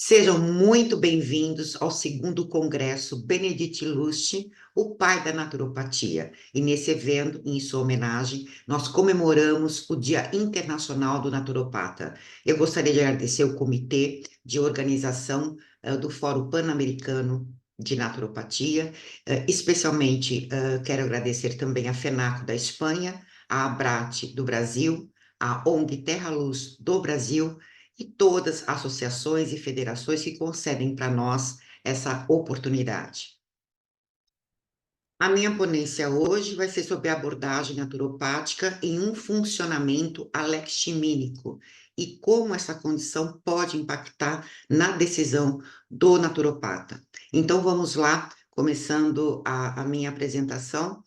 Sejam muito bem-vindos ao segundo Congresso Benedict Lust, o pai da naturopatia. E nesse evento, em sua homenagem, nós comemoramos o Dia Internacional do Naturopata. Eu gostaria de agradecer o comitê de organização do Fórum Pan-Americano de Naturopatia, especialmente quero agradecer também a FENACO da Espanha, a ABRAT do Brasil, a ONG Terra Luz do Brasil, e todas as associações e federações que concedem para nós essa oportunidade. A minha ponência hoje vai ser sobre a abordagem naturopática em um funcionamento alextimínico e como essa condição pode impactar na decisão do naturopata. Então vamos lá, começando a minha apresentação.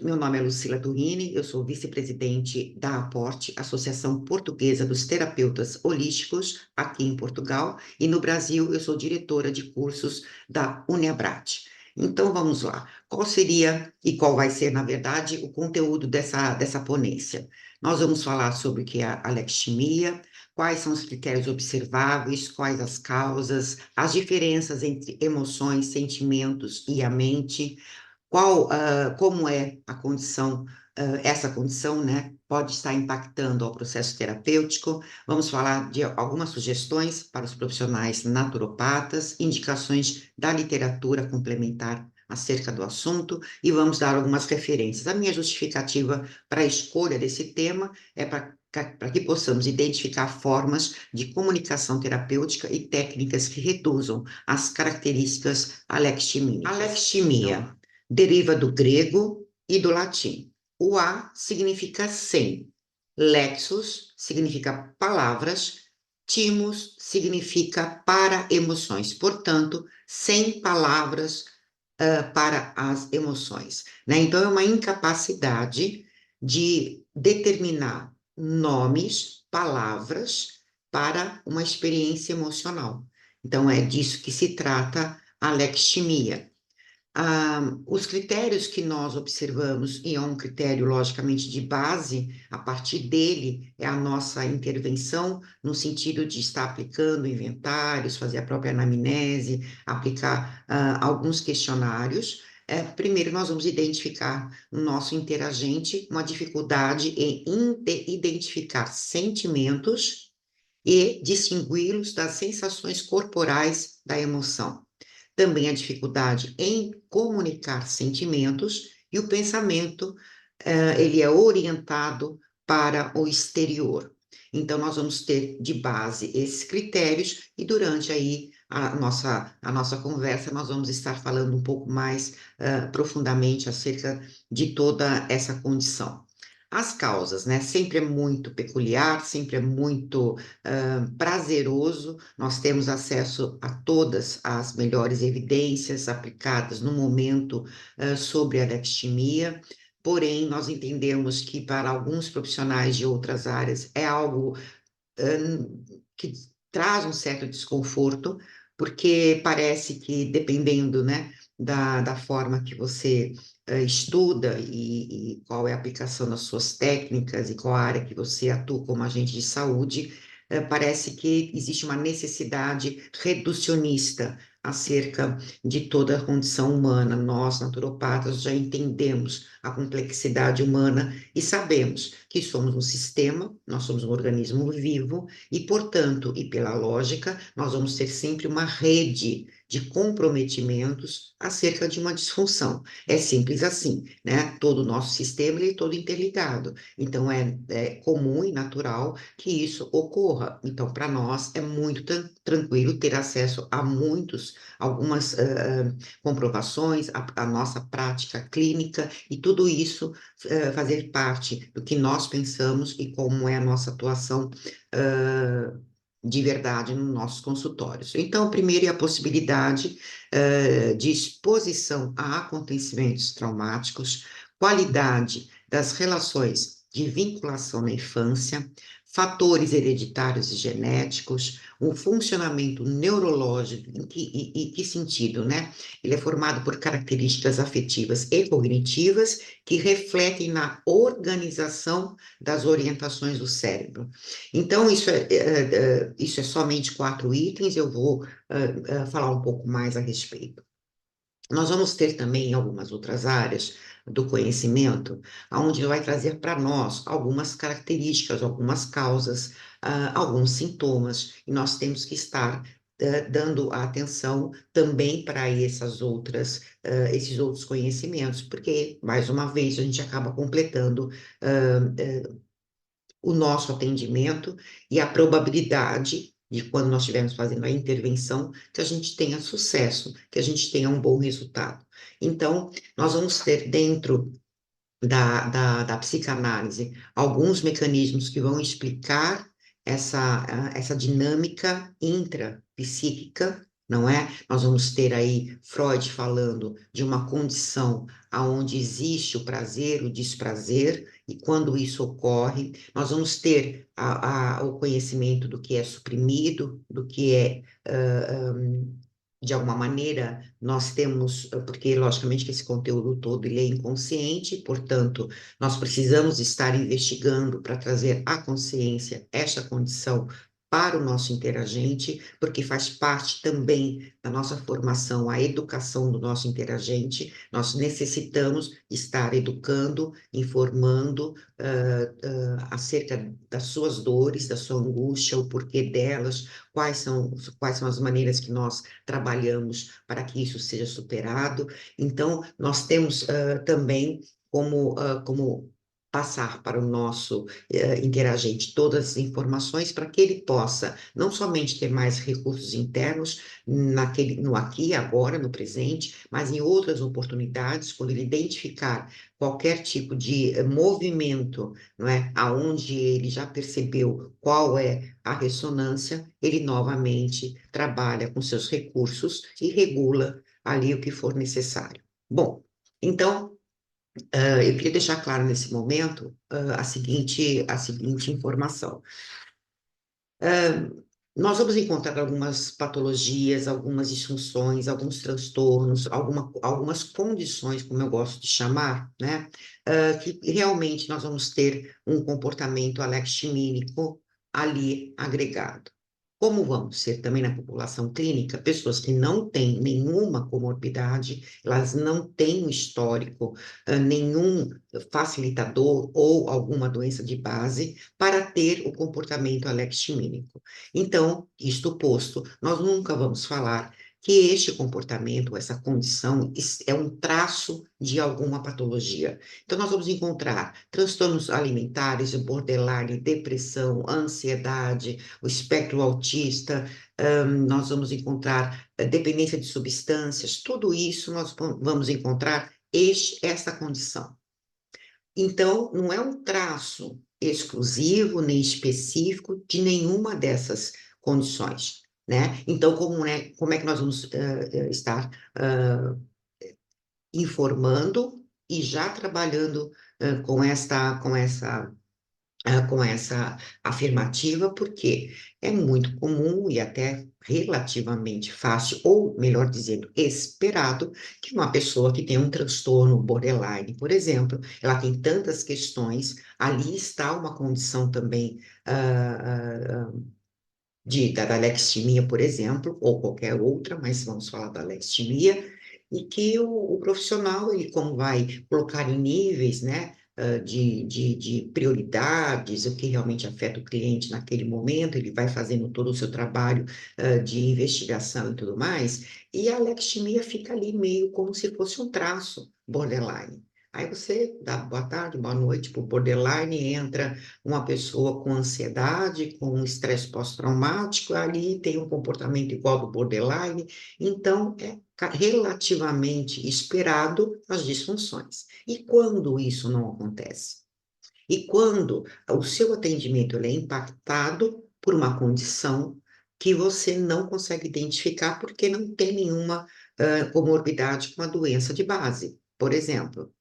Meu nome é Lucila Turini, eu sou vice-presidente da APORT, Associação Portuguesa dos Terapeutas Holísticos, aqui em Portugal, e no Brasil eu sou diretora de cursos da Uniabrat. Então vamos lá. Qual seria e qual vai ser, na verdade, o conteúdo dessa ponência? Nós vamos falar sobre o que é a alexithymia, quais são os critérios observáveis, quais as causas, as diferenças entre emoções, sentimentos e a mente, como é a condição, essa condição, né, pode estar impactando ao processo terapêutico. Vamos falar de algumas sugestões para os profissionais naturopatas, indicações da literatura complementar acerca do assunto e vamos dar algumas referências. A minha justificativa para a escolha desse tema é para que possamos identificar formas de comunicação terapêutica e técnicas que reduzam as características alextimínicas. Alexithymia deriva do grego e do latim. O A significa sem, lexos significa palavras, timos significa para emoções, portanto, sem palavras para as emoções, né? Então, é uma incapacidade de determinar nomes, palavras para uma experiência emocional. Então, é disso que se trata a alexithymia. Os critérios que nós observamos, e é um critério, logicamente, de base, a partir dele é a nossa intervenção, no sentido de estar aplicando inventários, fazer a própria anamnese, aplicar alguns questionários. Primeiro, nós vamos identificar no nosso interagente uma dificuldade em identificar sentimentos e distingui-los das sensações corporais da emoção. Também a dificuldade em comunicar sentimentos e o pensamento, ele é orientado para o exterior. Então, nós vamos ter de base esses critérios e durante aí a nossa conversa nós vamos estar falando um pouco mais profundamente acerca de toda essa condição. As causas, né? Sempre é muito peculiar, sempre é muito prazeroso, nós temos acesso a todas as melhores evidências aplicadas no momento sobre a alexithymia, porém, nós entendemos que para alguns profissionais de outras áreas é algo que traz um certo desconforto, porque parece que dependendo, né, da forma que você estuda e qual é a aplicação das suas técnicas e qual a área que você atua como agente de saúde, parece que existe uma necessidade reducionista acerca de toda a condição humana. Nós, naturopatas, já entendemos a complexidade humana e sabemos que somos um sistema, nós somos um organismo vivo e, portanto, e pela lógica, nós vamos ter sempre uma rede de comprometimentos acerca de uma disfunção. É simples assim, né? Todo o nosso sistema ele é todo interligado. Então, é comum e natural que isso ocorra. Então, para nós, é muito tranquilo ter acesso a algumas comprovações, a nossa prática clínica e tudo isso fazer parte do que nós pensamos e como é a nossa atuação de verdade nos nossos consultórios. Então, primeiro é a possibilidade de exposição a acontecimentos traumáticos, qualidade das relações de vinculação na infância, fatores hereditários e genéticos, o funcionamento neurológico, em que sentido, né? Ele é formado por características afetivas e cognitivas que refletem na organização das orientações do cérebro. Então, isso é somente 4 itens, eu vou falar um pouco mais a respeito. Nós vamos ter também algumas outras áreas do conhecimento, onde ele vai trazer para nós algumas características, algumas causas, alguns sintomas, e nós temos que estar dando atenção também para esses outros conhecimentos, porque, mais uma vez, a gente acaba completando o nosso atendimento e a probabilidade de quando nós estivermos fazendo a intervenção, que a gente tenha sucesso, que a gente tenha um bom resultado. Então, nós vamos ter dentro da psicanálise alguns mecanismos que vão explicar essa dinâmica intrapsíquica, não é? Nós vamos ter aí Freud falando de uma condição onde existe o prazer, o desprazer, e quando isso ocorre, nós vamos ter o conhecimento do que é suprimido, do que é de alguma maneira, nós temos, porque logicamente que esse conteúdo todo ele é inconsciente, portanto, nós precisamos estar investigando para trazer à consciência esta condição para o nosso interagente, porque faz parte também da nossa formação, a educação do nosso interagente. Nós necessitamos estar educando, informando acerca das suas dores, da sua angústia, o porquê delas, quais são as maneiras que nós trabalhamos para que isso seja superado. Então, nós temos também como passar para o nosso interagente todas as informações para que ele possa não somente ter mais recursos internos no aqui, agora, no presente, mas em outras oportunidades, quando ele identificar qualquer tipo de movimento, não é, aonde ele já percebeu qual é a ressonância, ele novamente trabalha com seus recursos e regula ali o que for necessário. Bom, então, eu queria deixar claro nesse momento a seguinte informação. Nós vamos encontrar algumas patologias, algumas disfunções, alguns transtornos, algumas condições, como eu gosto de chamar, né? Que realmente nós vamos ter um comportamento alextimínico ali agregado. Como vamos ser também na população clínica, pessoas que não têm nenhuma comorbidade, elas não têm um histórico, nenhum facilitador ou alguma doença de base para ter o comportamento alextimínico. Então, isto posto, nós nunca vamos falar que este comportamento, essa condição, é um traço de alguma patologia. Então, nós vamos encontrar transtornos alimentares, borderline, depressão, ansiedade, o espectro autista, nós vamos encontrar dependência de substâncias, tudo isso nós vamos encontrar esta condição. Então, não é um traço exclusivo nem específico de nenhuma dessas condições, né? Então, como é que nós vamos estar informando e já trabalhando com essa afirmativa, porque é muito comum e até relativamente fácil, ou melhor dizendo, esperado, que uma pessoa que tem um transtorno borderline, por exemplo, ela tem tantas questões, ali está uma condição também da alexithymia, por exemplo, ou qualquer outra, mas vamos falar da alexithymia, e que o profissional, ele como vai colocar em níveis, né, de prioridades, o que realmente afeta o cliente naquele momento, ele vai fazendo todo o seu trabalho de investigação e tudo mais, e a alexithymia fica ali meio como se fosse um traço borderline. Aí você dá boa tarde, boa noite para o borderline, entra uma pessoa com ansiedade, com estresse pós-traumático, ali tem um comportamento igual do borderline, então é relativamente esperado as disfunções. E quando isso não acontece? E quando o seu atendimento ele é impactado por uma condição que você não consegue identificar porque não tem nenhuma comorbidade com a doença de base, por exemplo.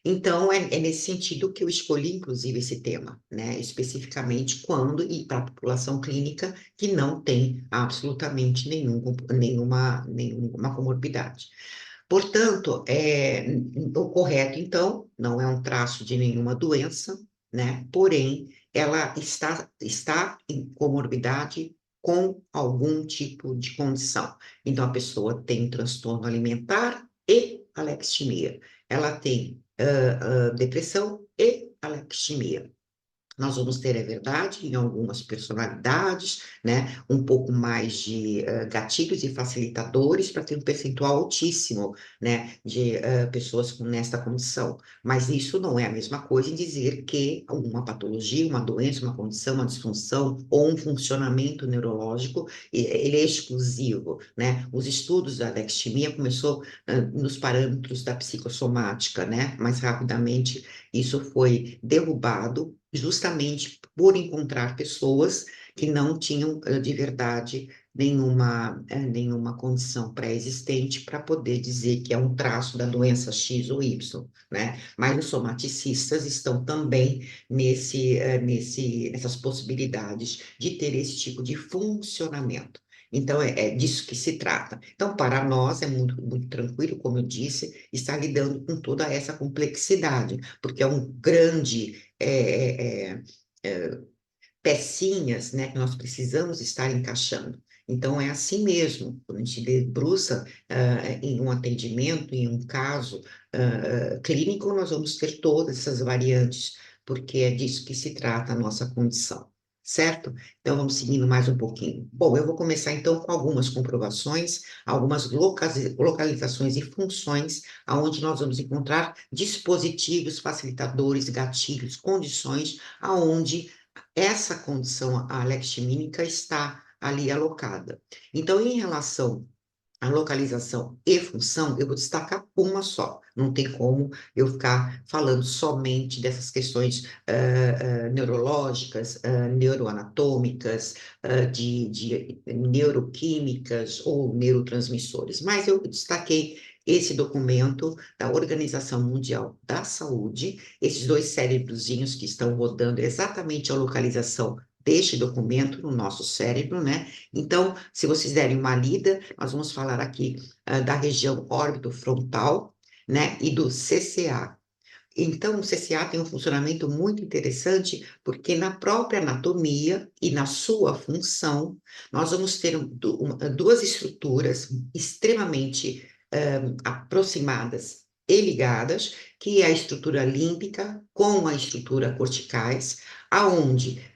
Então, é nesse sentido que eu escolhi, inclusive, esse tema, né? Especificamente quando e para a população clínica que não tem absolutamente nenhuma comorbidade. Portanto, o correto, então, não é um traço de nenhuma doença, né? Porém, ela está em comorbidade com algum tipo de condição. Então, a pessoa tem transtorno alimentar e alexithymia. Ela tem depressão e alexithymia. Nós vamos ter, é verdade, em algumas personalidades, né, um pouco mais de gatilhos e facilitadores para ter um percentual altíssimo, né, de pessoas nesta condição. Mas isso não é a mesma coisa em dizer que uma patologia, uma doença, uma condição, uma disfunção ou um funcionamento neurológico, ele é exclusivo, né? Os estudos da alexithymia começou nos parâmetros da psicossomática, né? Mais rapidamente isso foi derrubado justamente por encontrar pessoas que não tinham de verdade nenhuma condição pré-existente para poder dizer que é um traço da doença X ou Y, né? Mas os somaticistas estão também nessas possibilidades de ter esse tipo de funcionamento. Então, é disso que se trata. Então, para nós é muito tranquilo, como eu disse, estar lidando com toda essa complexidade, porque é um grande pecinhas, né, que nós precisamos estar encaixando. Então, é assim mesmo, quando a gente debruça em um atendimento, em um caso clínico, nós vamos ter todas essas variantes, porque é disso que se trata a nossa condição, certo? Então, vamos seguindo mais um pouquinho. Bom, eu vou começar então com algumas comprovações, algumas localizações e funções, aonde nós vamos encontrar dispositivos, facilitadores, gatilhos, condições, aonde essa condição alextimínica está ali alocada. Então, em relação à localização e função, eu vou destacar uma só. Não tem como eu ficar falando somente dessas questões neurológicas, neuroanatômicas, de neuroquímicas ou neurotransmissores. Mas eu destaquei esse documento da Organização Mundial da Saúde, esses dois cérebrozinhos que estão rodando exatamente a localização deste documento no nosso cérebro, né? Então, se vocês derem uma lida, nós vamos falar aqui da região órbito-frontal, né? E do CCA. Então, o CCA tem um funcionamento muito interessante, porque na própria anatomia e na sua função, nós vamos ter duas estruturas extremamente aproximadas e ligadas, que é a estrutura límbica com a estrutura corticais, aonde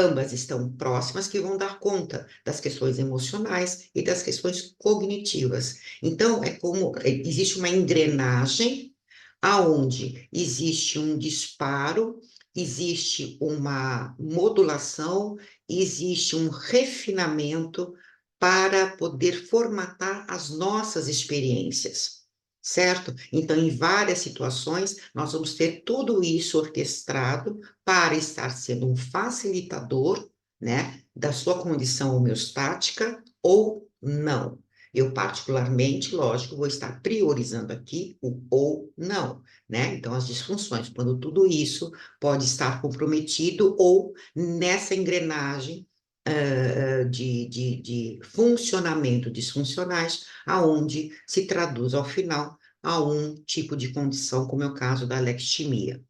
ambas estão próximas, que vão dar conta das questões emocionais e das questões cognitivas. Então, é como existe uma engrenagem aonde existe um disparo, existe uma modulação, existe um refinamento para poder formatar as nossas experiências, certo? Então, em várias situações, nós vamos ter tudo isso orquestrado para estar sendo um facilitador, né, da sua condição homeostática ou não. Eu, particularmente, lógico, vou estar priorizando aqui o ou não, né? Então, as disfunções, quando tudo isso pode estar comprometido ou nessa engrenagem de funcionamento disfuncionais, aonde se traduz, ao final, a um tipo de condição, como é o caso da alexithymia.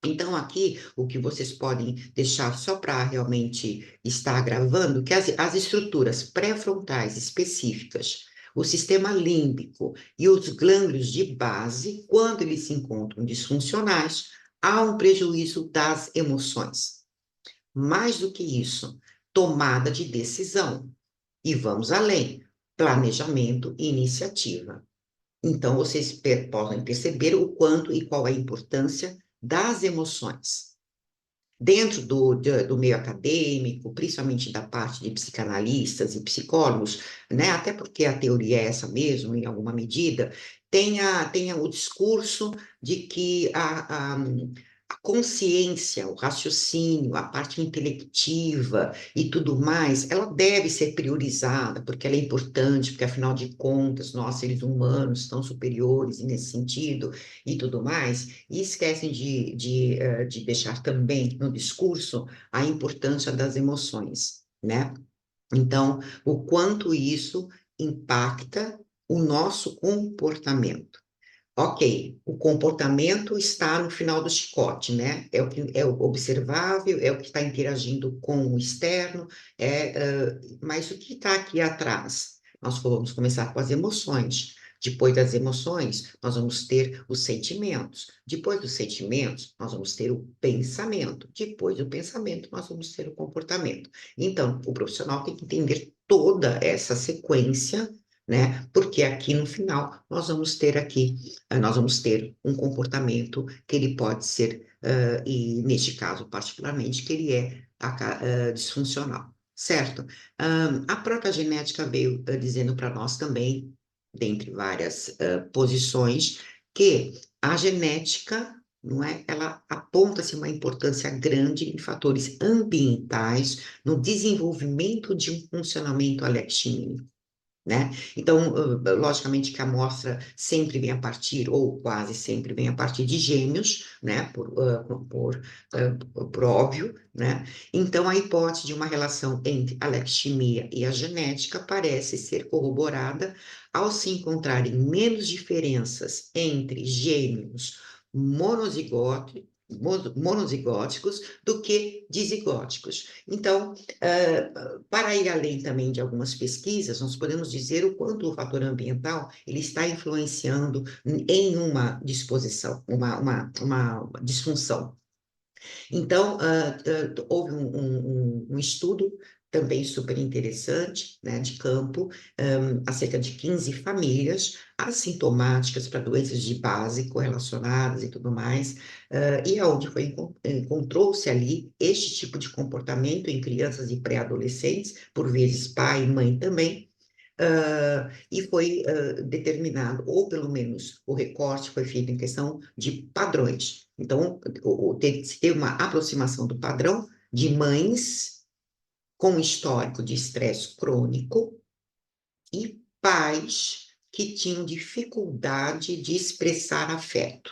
Então, aqui, o que vocês podem deixar só para realmente estar gravando, que as estruturas pré-frontais específicas, o sistema límbico e os glândulos de base, quando eles se encontram disfuncionais, há um prejuízo das emoções. Mais do que isso, tomada de decisão. E vamos além, planejamento e iniciativa. Então, vocês podem perceber o quanto e qual é a importância das emoções. Dentro do meio acadêmico, principalmente da parte de psicanalistas e psicólogos, né, até porque a teoria é essa mesmo, em alguma medida, tenha o discurso de que a consciência, o raciocínio, a parte intelectiva e tudo mais, ela deve ser priorizada, porque ela é importante, porque afinal de contas, nós, seres humanos, estamos superiores nesse sentido e tudo mais, e esquecem de deixar também no discurso a importância das emoções, né? Então, o quanto isso impacta o nosso comportamento. Ok, o comportamento está no final do chicote, né? É o que é o observável, é o que está interagindo com o externo, mas o que está aqui atrás? Nós vamos começar com as emoções. Depois das emoções, nós vamos ter os sentimentos. Depois dos sentimentos, nós vamos ter o pensamento. Depois do pensamento, nós vamos ter o comportamento. Então, o profissional tem que entender toda essa sequência, né? Porque aqui no final nós vamos ter um comportamento que ele pode ser, e neste caso particularmente, que ele é disfuncional, certo? A própria genética veio dizendo para nós também, dentre várias posições, que a genética, não é? Ela aponta-se uma importância grande em fatores ambientais no desenvolvimento de um funcionamento alex-tinímico, né? Então, logicamente que a amostra sempre vem a partir, ou quase sempre vem a partir de gêmeos, né? Por óbvio, né? Então, a hipótese de uma relação entre a aleximia e a genética parece ser corroborada ao se encontrarem menos diferenças entre gêmeos monozigóticos, monozigóticos do que dizigóticos. Então, para ir além também de algumas pesquisas, nós podemos dizer o quanto o fator ambiental ele está influenciando em uma disposição, uma disfunção. Então, houve um estudo também super interessante, né, de campo, acerca de 15 famílias assintomáticas para doenças de base correlacionadas e tudo mais, e aonde encontrou-se ali este tipo de comportamento em crianças e pré-adolescentes, por vezes pai e mãe também, e foi determinado, ou pelo menos o recorte foi feito em questão de padrões. Então, se teve uma aproximação do padrão de mães com histórico de estresse crônico e pais que tinham dificuldade de expressar afeto.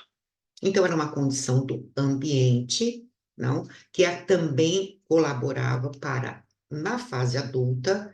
Então, era uma condição do ambiente, não, que também colaborava para, na fase adulta,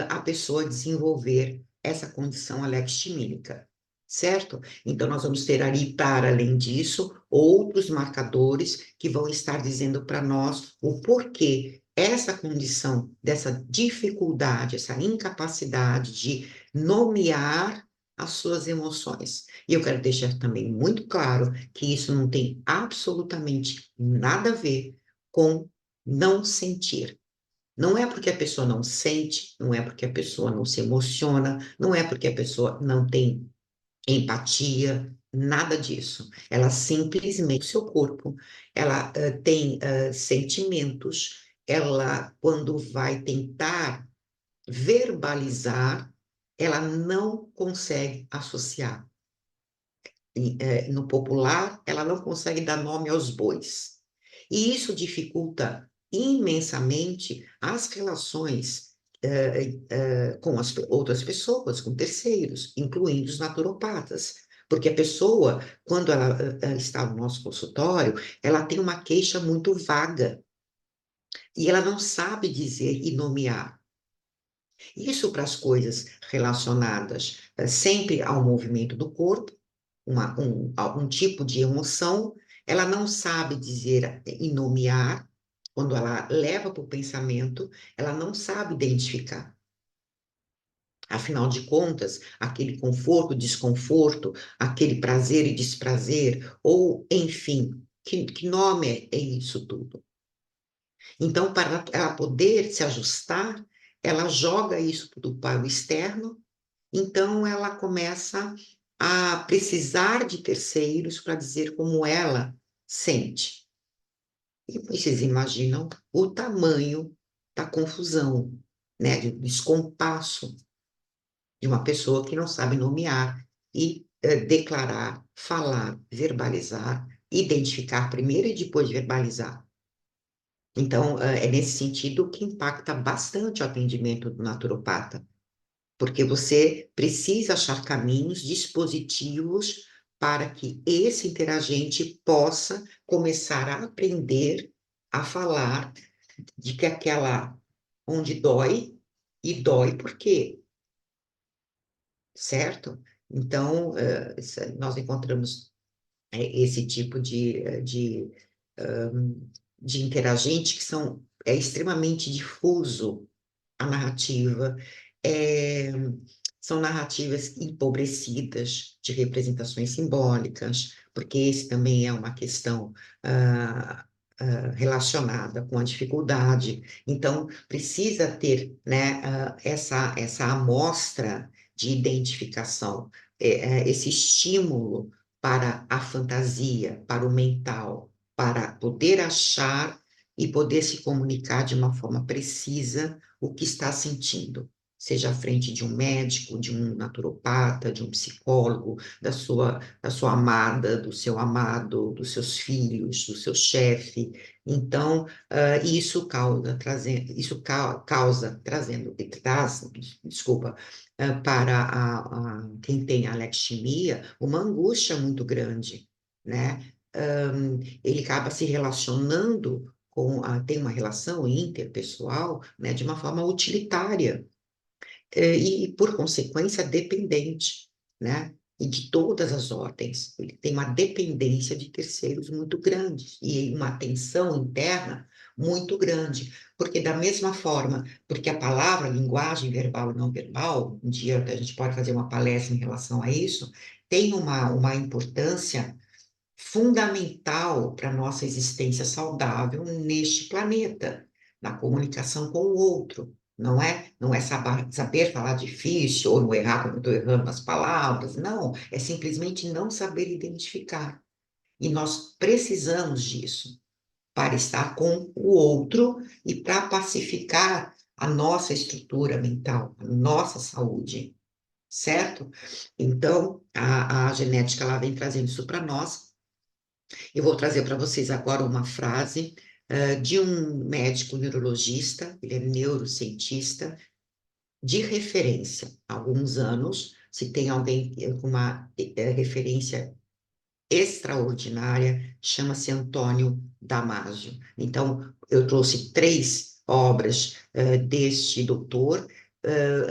a pessoa desenvolver essa condição alextimínica, certo? Então, nós vamos ter ali, para além disso, outros marcadores que vão estar dizendo para nós o porquê essa condição, dessa dificuldade, essa incapacidade de nomear as suas emoções. E eu quero deixar também muito claro que isso não tem absolutamente nada a ver com não sentir. Não é porque a pessoa não sente, não é porque a pessoa não se emociona, não é porque a pessoa não tem empatia, nada disso. Ela simplesmente, o seu corpo, ela tem sentimentos, ela, quando vai tentar verbalizar, ela não consegue associar. No popular, ela não consegue dar nome aos bois. E isso dificulta imensamente as relações com as outras pessoas, com terceiros, incluindo os naturopatas. Porque a pessoa, quando ela está no nosso consultório, ela tem uma queixa muito vaga e ela não sabe dizer e nomear. Isso para as coisas relacionadas sempre ao movimento do corpo, um tipo de emoção, ela não sabe dizer e nomear, quando ela leva para o pensamento, ela não sabe identificar. Afinal de contas, aquele conforto, desconforto, aquele prazer e desprazer, ou, enfim, que nome é isso tudo? Então, para ela poder se ajustar, ela joga isso tudo para o externo, então ela começa a precisar de terceiros para dizer como ela sente. E vocês imaginam o tamanho da confusão, né, do descompasso de uma pessoa que não sabe nomear e declarar, falar, verbalizar identificar primeiro e depois verbalizar. Então, é nesse sentido que impacta bastante o atendimento do naturopata, porque você precisa achar caminhos, dispositivos para que esse interagente possa começar a aprender a falar de que aquela onde dói, e dói por quê, certo? Então, nós encontramos esse tipo de interagente que é extremamente difuso a narrativa, é, são narrativas empobrecidas de representações simbólicas, porque esse também é uma questão ah, relacionada com a dificuldade. Então, precisa ter, né, essa amostra de identificação, esse estímulo para a fantasia, para o mental, para poder achar e poder se comunicar de uma forma precisa o que está sentindo, seja à frente de um médico, de um naturopata, de um psicólogo, da sua amada, do seu amado, dos seus filhos, do seu chefe. Então, isso causa, trazendo, desculpa, para quem tem alexia, uma angústia muito grande, né? Ele acaba se relacionando tem uma relação interpessoal, né, de uma forma utilitária, e, por consequência, dependente, né? E de todas as ordens. Ele tem uma dependência de terceiros muito grande e uma tensão interna muito grande. Porque, da mesma forma, porque a palavra, a linguagem verbal e não verbal, um dia a gente pode fazer uma palestra em relação a isso, tem uma importância fundamental para a nossa existência saudável neste planeta, na comunicação com o outro. Não é, saber falar difícil ou não errar como eu estou errando nas palavras, não, é simplesmente não saber identificar. E nós precisamos disso para estar com o outro e para pacificar a nossa estrutura mental, a nossa saúde, certo? Então, a genética ela vem trazendo isso para nós. Eu vou trazer para vocês agora uma frase de um médico neurologista, ele é neurocientista, de referência. Há alguns anos, se tem alguém com uma referência extraordinária, chama-se Antônio Damasio. Então, eu trouxe 3 obras deste doutor.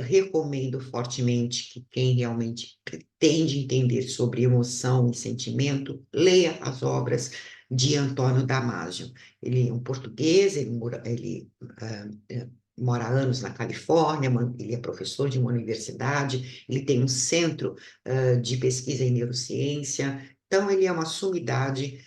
Recomendo fortemente que quem realmente pretende entender sobre emoção e sentimento, leia as obras de Antônio Damasio. Ele é um português, mora há anos na Califórnia, ele é professor de uma universidade, ele tem um centro de pesquisa em neurociência, então ele é uma sumidade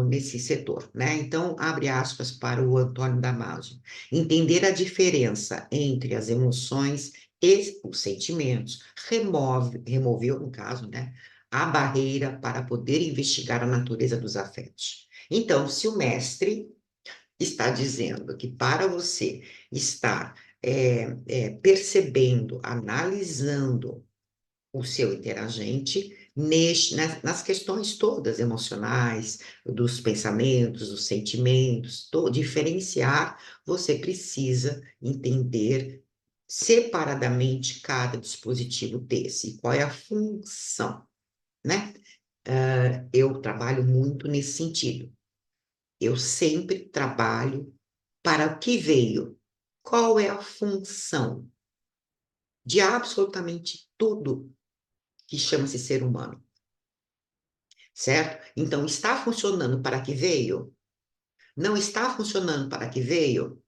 nesse setor, né? Então, abre aspas para o Antônio Damasio. Entender a diferença entre as emoções e os sentimentos removeu, no caso, né, a barreira para poder investigar a natureza dos afetos. Então, se o mestre está dizendo que para você estar percebendo, analisando o seu interagente nas questões todas emocionais, dos pensamentos, dos sentimentos, diferenciar, você precisa entender separadamente cada dispositivo desse, qual é a função, né? Eu trabalho muito nesse sentido. Eu sempre trabalho para o que veio. Qual é a função de absolutamente tudo que chama-se ser humano, certo? Então, está funcionando para que veio? Não está funcionando para que veio?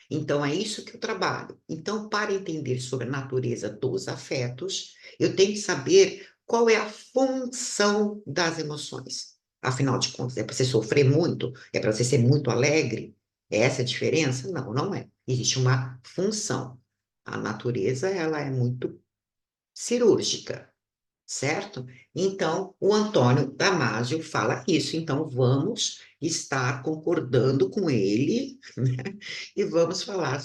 Então, é isso que eu trabalho. Então, para entender sobre a natureza dos afetos, eu tenho que saber qual é a função das emoções. Afinal de contas, é para você sofrer muito? É para você ser muito alegre? É essa a diferença? Não, não é. Existe uma função. A natureza, ela é muito cirúrgica, certo? Então, o Antônio Damasio fala isso. Então, vamos estar concordando com ele, né? E vamos falar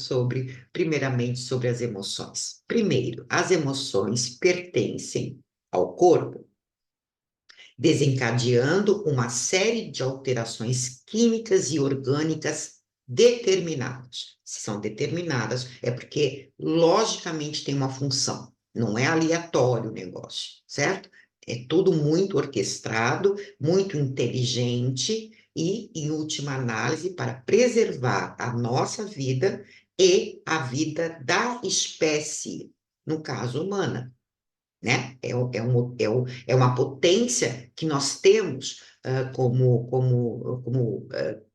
primeiramente, sobre as emoções. Primeiro, as emoções pertencem ao corpo. desencadeando uma série de alterações químicas e orgânicas determinadas. Se são determinadas, é porque logicamente tem uma função, não é aleatório o negócio, certo? É tudo muito orquestrado, muito inteligente e, em última análise, para preservar a nossa vida e a vida da espécie, no caso humana, né? É uma potência que nós temos como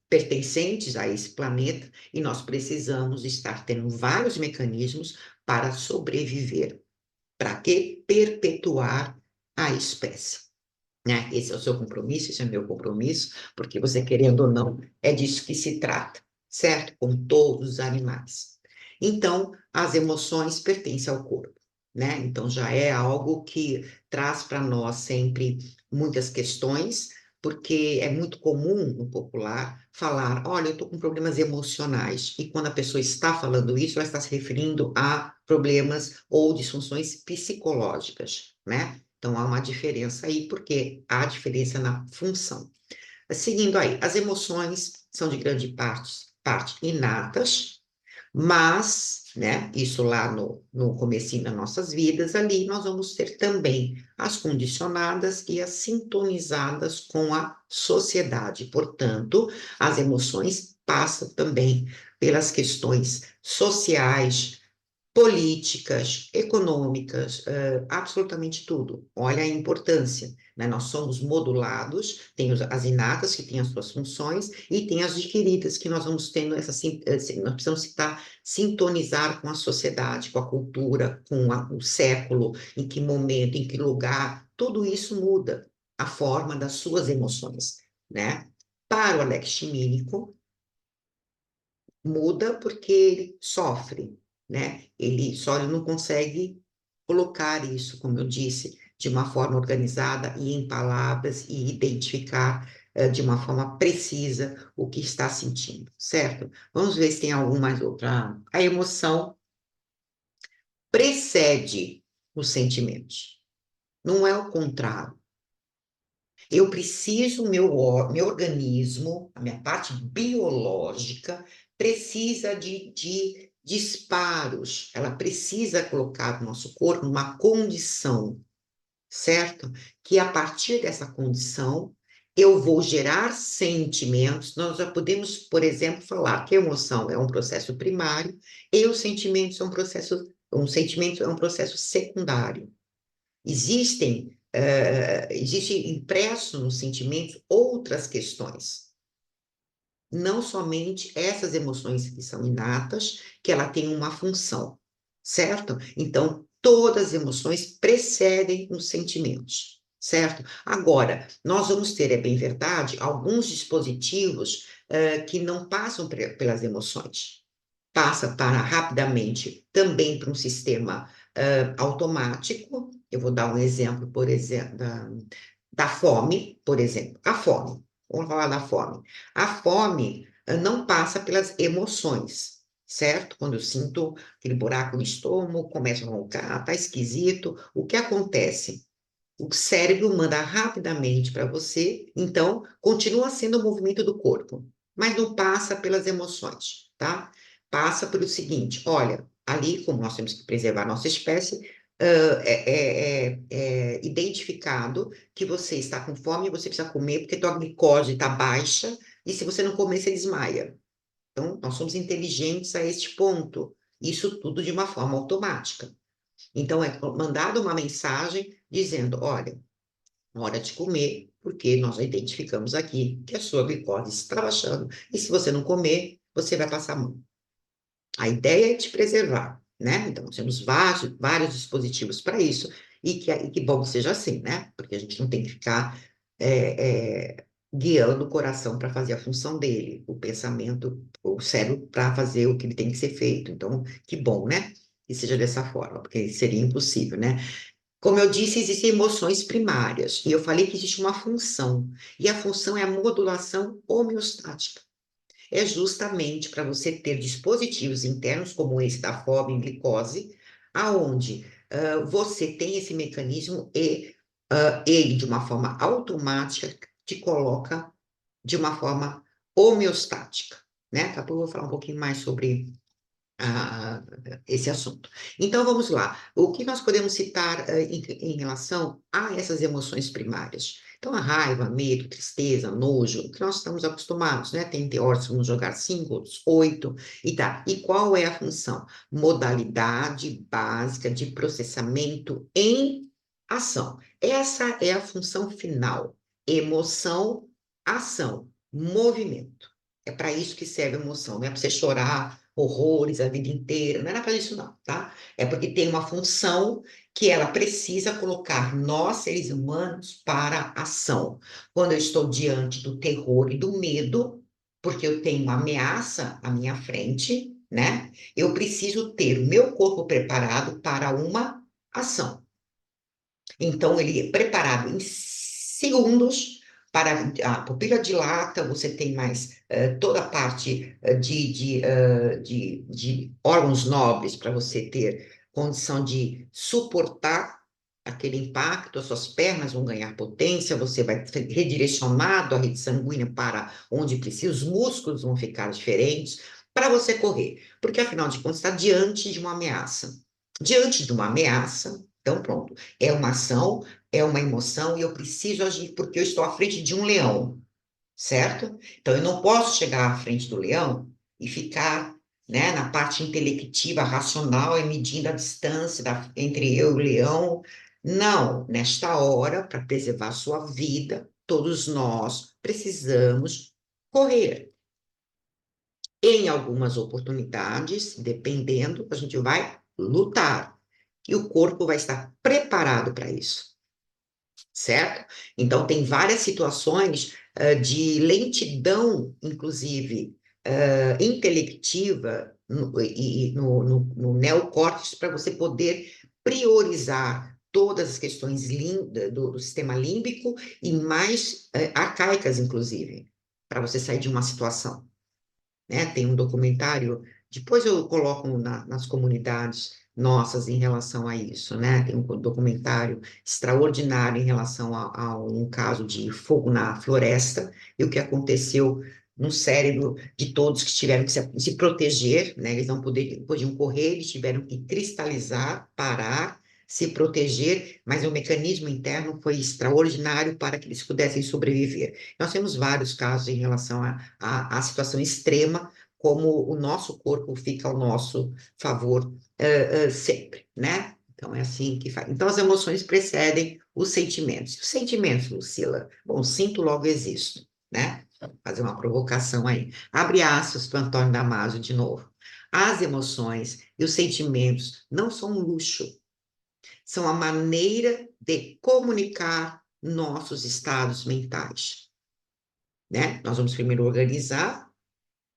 pertencentes a esse planeta e nós precisamos estar tendo vários mecanismos para sobreviver. Para quê? Perpetuar a espécie. Né? Esse é o seu compromisso, esse é o meu compromisso, porque você querendo ou não, é disso que se trata, certo? Com todos os animais. Então, as emoções pertencem ao corpo, né? Então, já é algo que traz para nós sempre muitas questões, porque é muito comum no popular falar, olha, eu estou com problemas emocionais, e quando a pessoa está falando isso, ela está se referindo a problemas ou disfunções psicológicas, né? Então, há uma diferença aí, porque há diferença na função. Seguindo aí, as emoções são de grande parte inatas, mas, né, isso lá no comecinho das nossas vidas, ali nós vamos ter também as condicionadas e as sintonizadas com a sociedade. Portanto, as emoções passam também pelas questões sociais, políticas, econômicas, absolutamente tudo. Olha a importância, né? Nós somos modulados, tem as inatas, que têm as suas funções, e tem as adquiridas, que nós vamos tendo nós precisamos estar sintonizar com a sociedade, com a cultura, o século, em que momento, em que lugar, tudo isso muda a forma das suas emoções, né? Para o Alex Chimínico, muda porque ele sofre, né? Ele não consegue colocar isso, como eu disse, de uma forma organizada e em palavras e identificar de uma forma precisa o que está sentindo, certo? Vamos ver se tem algum mais outra. A emoção precede os sentimentos, não é o contrário. Eu preciso, meu organismo, a minha parte biológica, precisa de disparos, ela precisa colocar o nosso corpo numa condição, certo? Que a partir dessa condição, eu vou gerar sentimentos. Nós já podemos, por exemplo, falar que a emoção é um processo primário e os sentimentos são um sentimento é um processo secundário. Existe impresso nos sentimentos outras questões, não somente essas emoções que são inatas, que ela tem uma função, certo? Então, todas as emoções precedem os sentimentos, certo? Agora, nós vamos ter, é bem verdade, alguns dispositivos que não passam pelas emoções, passa para rapidamente também para um sistema automático. Eu vou dar um exemplo, por exemplo, da fome, por exemplo. A fome, vamos falar da fome. A fome não passa pelas emoções, certo? Quando eu sinto aquele buraco no estômago, começo a roncar, tá esquisito, o que acontece? O cérebro manda rapidamente para você, então continua sendo o movimento do corpo, mas não passa pelas emoções, tá? Passa pelo seguinte: olha, ali, como nós temos que preservar a nossa espécie, é identificado que você está com fome e você precisa comer porque tua glicose está baixa e se você não comer, você desmaia. Então, nós somos inteligentes a este ponto. Isso tudo de uma forma automática. Então, é mandada uma mensagem dizendo: olha, hora de comer, porque nós identificamos aqui que a sua glicose está baixando, e se você não comer, você vai passar mal. A ideia é te preservar, né? Então, nós temos vários dispositivos para isso, e que bom que seja assim, né? Porque a gente não tem que ficar guiando o coração para fazer a função dele, o pensamento, o cérebro para fazer o que ele tem que ser feito. Então, que bom, né? Que seja dessa forma, porque seria impossível, né? Como eu disse, existem emoções primárias, e eu falei que existe uma função, e a função é a modulação homeostática. É justamente para você ter dispositivos internos, como esse da fome e glicose, aonde você tem esse mecanismo e ele, de uma forma automática, te coloca de uma forma homeostática, né? Daqui a pouco eu vou falar um pouquinho mais sobre ah, esse assunto. Então, vamos lá. O que nós podemos citar em relação a essas emoções primárias? Então, a raiva, medo, tristeza, nojo, o que nós estamos acostumados, né? Tem teóricos que vão jogar 5, outros 8, e tá. E qual é a função? Modalidade básica de processamento em ação. Essa é a função final. Emoção, ação, movimento. É para isso que serve a emoção, não é para você chorar horrores a vida inteira, não era para isso não, tá? É porque tem uma função que ela precisa colocar nós, seres humanos, para ação. Quando eu estou diante do terror e do medo, porque eu tenho uma ameaça à minha frente, né? Eu preciso ter o meu corpo preparado para uma ação. Então, ele é preparado em segundos para a pupila dilata, você tem mais toda a parte de órgãos nobres para você ter condição de suportar aquele impacto, as suas pernas vão ganhar potência, você vai ser redirecionado a rede sanguínea para onde precisa, os músculos vão ficar diferentes para você correr, porque afinal de contas está diante de uma ameaça. Diante de uma ameaça, então pronto, é uma ação, é uma emoção e eu preciso agir porque eu estou à frente de um leão, certo? Então eu não posso chegar à frente do leão e ficar, né, na parte intelectiva, racional e medindo a distância entre eu e o leão. Não, nesta hora, para preservar a sua vida, todos nós precisamos correr. Em algumas oportunidades, dependendo, a gente vai lutar. E o corpo vai estar preparado para isso, certo? Então, tem várias situações de lentidão, inclusive intelectiva, no neocórtex, para você poder priorizar todas as questões do sistema límbico e mais arcaicas, inclusive, para você sair de uma situação, né? Tem um documentário, depois eu coloco nas comunidades nossas em relação a isso, né? Tem um documentário extraordinário em relação a um caso de fogo na floresta e o que aconteceu no cérebro de todos que tiveram que se proteger, né? Eles não podiam correr, eles tiveram que cristalizar, parar, se proteger, mas o mecanismo interno foi extraordinário para que eles pudessem sobreviver. Nós temos vários casos em relação à situação extrema, como o nosso corpo fica ao nosso favor sempre, né? Então, é assim que faz. Então, as emoções precedem os sentimentos. Os sentimentos, Lucila? Bom, sinto, logo existo, né? Vou fazer uma provocação aí. Abre aspas para Antônio Damasio de novo. As emoções e os sentimentos não são um luxo, são a maneira de comunicar nossos estados mentais, né? Nós vamos primeiro organizar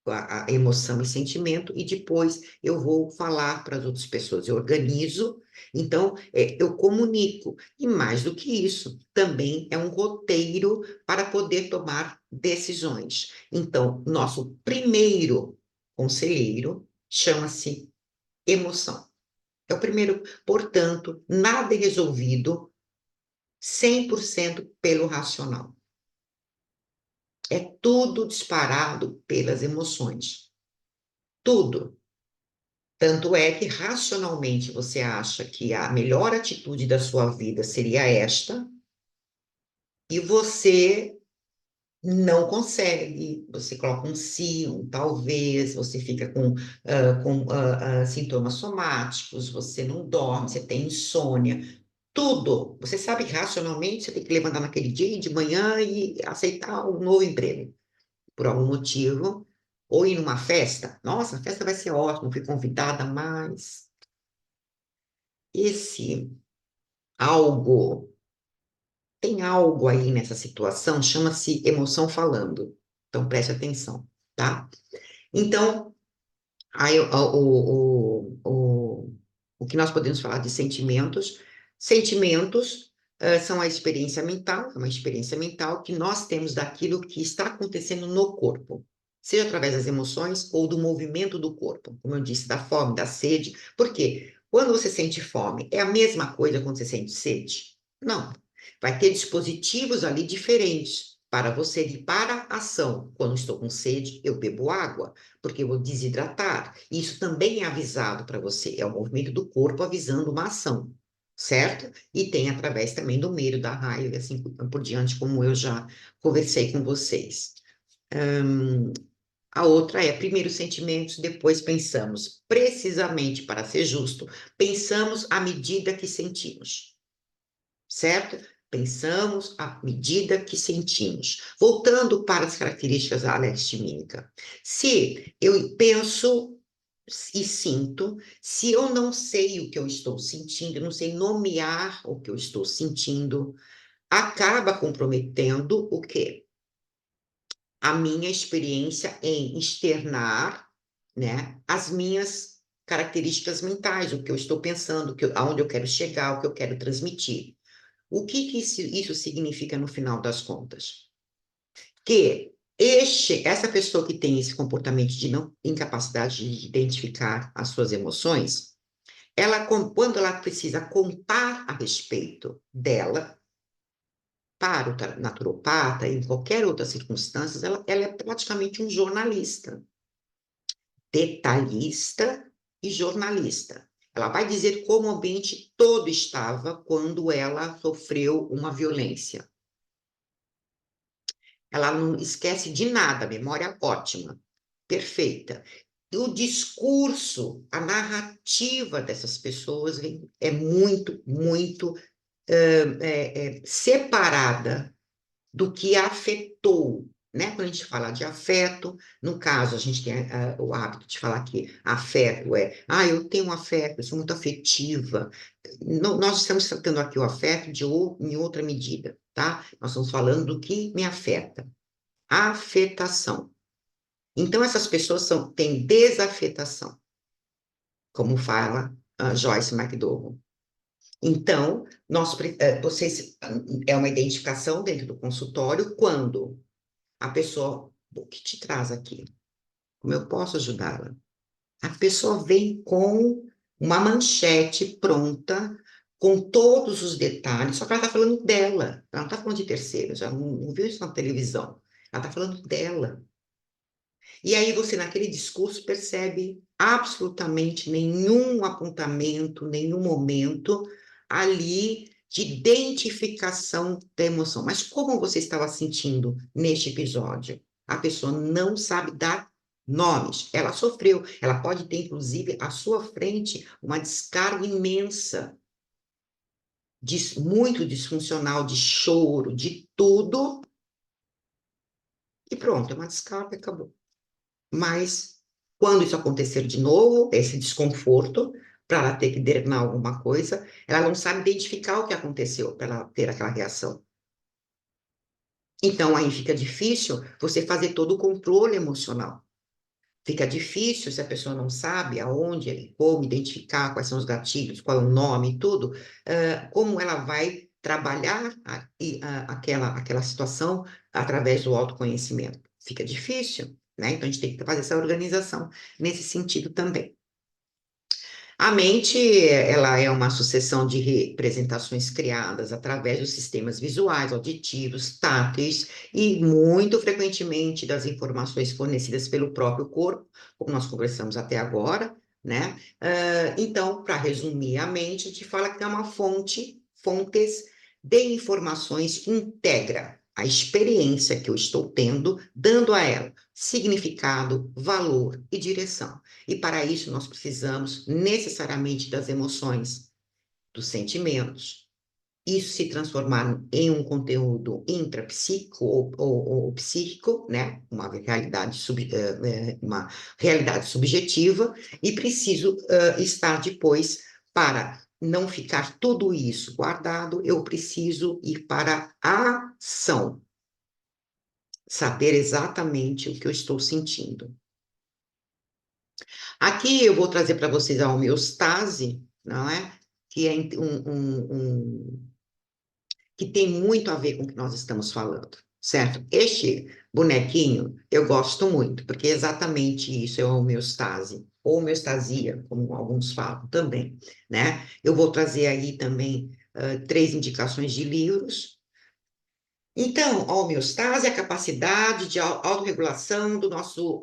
a emoção e sentimento, e depois eu vou falar para as outras pessoas. Eu organizo, então eu comunico. E mais do que isso, também é um roteiro para poder tomar decisões. Então, nosso primeiro conselheiro chama-se emoção. É o primeiro, portanto, nada é resolvido 100% pelo racional. É tudo disparado pelas emoções. Tudo. Tanto é que racionalmente você acha que a melhor atitude da sua vida seria esta, e você não consegue. Você coloca um se, um talvez, você fica com sintomas somáticos, você não dorme, você tem insônia. Tudo. Você sabe que racionalmente você tem que levantar naquele dia de manhã e aceitar um novo emprego. Por algum motivo, ou ir numa festa. Nossa, a festa vai ser ótima, fui convidada, mas esse algo, tem algo aí nessa situação, chama-se emoção falando. Então, preste atenção, tá? Então, aí, o que nós podemos falar de sentimentos? Sentimentos são a experiência mental, é uma experiência mental que nós temos daquilo que está acontecendo no corpo, seja através das emoções ou do movimento do corpo, como eu disse, da fome, da sede. Por quê? Quando você sente fome, é a mesma coisa quando você sente sede? Não. Vai ter dispositivos ali diferentes para você de para ação. Quando estou com sede, eu bebo água, porque eu vou desidratar. Isso também é avisado para você. É o movimento do corpo avisando uma ação, certo? E tem através também do medo, da raiva, e assim por diante, como eu já conversei com vocês. A outra é, primeiro sentimentos, depois pensamos. Precisamente, para ser justo, pensamos à medida que sentimos, certo? Pensamos à medida que sentimos. Voltando para as características da alexitimínica. Se eu penso e sinto, se eu não sei o que eu estou sentindo, não sei nomear o que eu estou sentindo, acaba comprometendo o quê? A minha experiência em externar, né, as minhas características mentais, o que eu estou pensando, aonde eu quero chegar, o que eu quero transmitir. O que isso significa no final das contas? Que essa pessoa que tem esse comportamento de não incapacidade de identificar as suas emoções, quando ela precisa contar a respeito dela, para o naturopata, em qualquer outra circunstância, ela é praticamente um jornalista, detalhista e jornalista. Ela vai dizer como o ambiente todo estava quando ela sofreu uma violência. Ela não esquece de nada, memória ótima, perfeita. E o discurso, a narrativa dessas pessoas é muito, muito separada do que afetou, né? Quando a gente fala de afeto, no caso, a gente tem o hábito de falar que afeto eu tenho um afeto, eu sou muito afetiva. Nós estamos tratando aqui o afeto em outra medida, tá? Nós estamos falando do que me afeta. Afetação. Então, essas pessoas têm desafetação, como fala Joyce McDowell. Então, vocês, é uma identificação dentro do consultório quando a pessoa, o que te traz aqui? Como eu posso ajudá-la? A pessoa vem com uma manchete pronta, com todos os detalhes, só que ela está falando dela, ela não está falando de terceiros, ela não viu isso na televisão, ela está falando dela. E aí você, naquele discurso, percebe absolutamente nenhum apontamento, nenhum momento ali de identificação da emoção. Mas como você estava sentindo neste episódio? A pessoa não sabe dar nomes. Ela sofreu. Ela pode ter, inclusive, à sua frente, uma descarga imensa, muito disfuncional, de choro, de tudo. E pronto, é uma descarga e acabou. Mas, quando isso acontecer de novo, esse desconforto, para ela ter que drenar alguma coisa, ela não sabe identificar o que aconteceu para ela ter aquela reação. Então, aí fica difícil você fazer todo o controle emocional. Fica difícil se a pessoa não sabe aonde, como identificar quais são os gatilhos, qual é o nome e tudo, como ela vai trabalhar aquela situação através do autoconhecimento. Fica difícil, né? Então, a gente tem que fazer essa organização nesse sentido também. A mente, ela é uma sucessão de representações criadas através dos sistemas visuais, auditivos, táteis e, muito frequentemente, das informações fornecidas pelo próprio corpo, como nós conversamos até agora, né? Então, para resumir a mente, a gente fala que é uma fontes de informações que integra a experiência que eu estou tendo, dando a ela significado, valor e direção. E para isso nós precisamos necessariamente das emoções, dos sentimentos. Isso se transformar em um conteúdo intrapsíquico ou psíquico, né? Uma realidade subjetiva, e preciso estar depois para não ficar tudo isso guardado, eu preciso ir para a ação, saber exatamente o que eu estou sentindo. Aqui eu vou trazer para vocês a homeostase, não é? Que é que tem muito a ver com o que nós estamos falando, certo? Este bonequinho eu gosto muito, porque é exatamente isso é a homeostase, ou homeostasia, como alguns falam também, né? Eu vou trazer aí também três indicações de livros. Então, a homeostase é a capacidade de autorregulação do nosso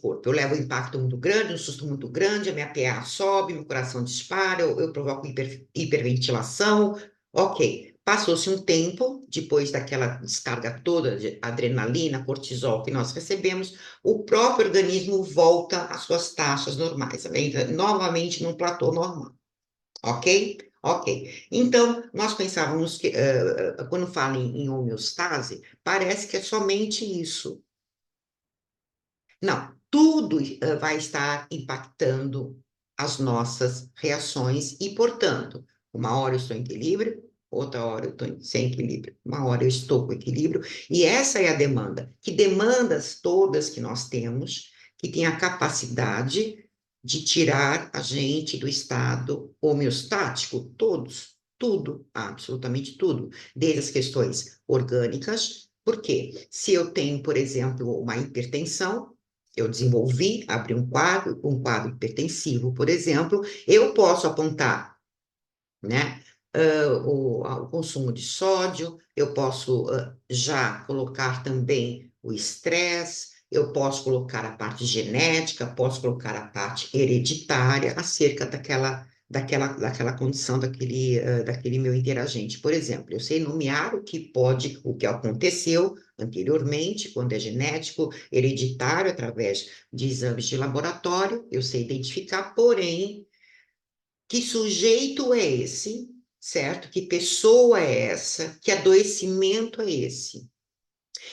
corpo. Eu levo um impacto muito grande, um susto muito grande, a minha PA sobe, meu coração dispara, eu provoco hiperventilação. Ok. Passou-se um tempo, depois daquela descarga toda de adrenalina, cortisol que nós recebemos, o próprio organismo volta às suas taxas normais. Ela entra novamente num platô normal. Ok? Ok. Então, nós pensávamos que, quando fala em homeostase, parece que é somente isso. Não, tudo vai estar impactando as nossas reações e, portanto, uma hora eu estou em equilíbrio, outra hora eu estou sem equilíbrio, uma hora eu estou com equilíbrio, e essa é a demanda. Que demandas todas que nós temos, que tem a capacidade de tirar a gente do estado homeostático, todos, tudo, absolutamente tudo, desde as questões orgânicas, porque se eu tenho, por exemplo, uma hipertensão, eu desenvolvi, abri um quadro hipertensivo, por exemplo, eu posso apontar, né, o consumo de sódio, eu posso já colocar também o estresse, eu posso colocar a parte genética, posso colocar a parte hereditária acerca daquela condição, daquele meu interagente. Por exemplo, eu sei nomear o que aconteceu anteriormente, quando é genético, hereditário, através de exames de laboratório, eu sei identificar, porém, que sujeito é esse, certo? Que pessoa é essa? Que adoecimento é esse?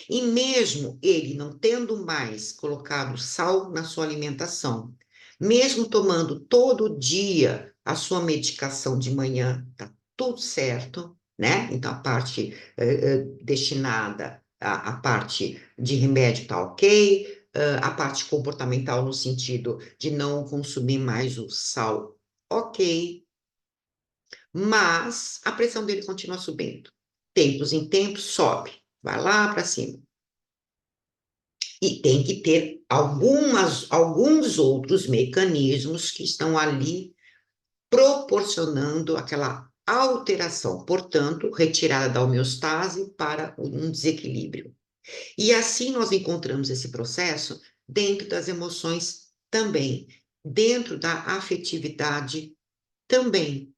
E mesmo ele não tendo mais colocado sal na sua alimentação, mesmo tomando todo dia a sua medicação de manhã, tá tudo certo, né? Então a parte destinada à parte de remédio tá ok, a parte comportamental no sentido de não consumir mais o sal, ok, mas a pressão dele continua subindo. Tempos em tempos sobe, vai lá para cima. E tem que ter alguns outros mecanismos que estão ali proporcionando aquela alteração, portanto, retirada da homeostase para um desequilíbrio. E assim nós encontramos esse processo dentro das emoções também, dentro da afetividade também.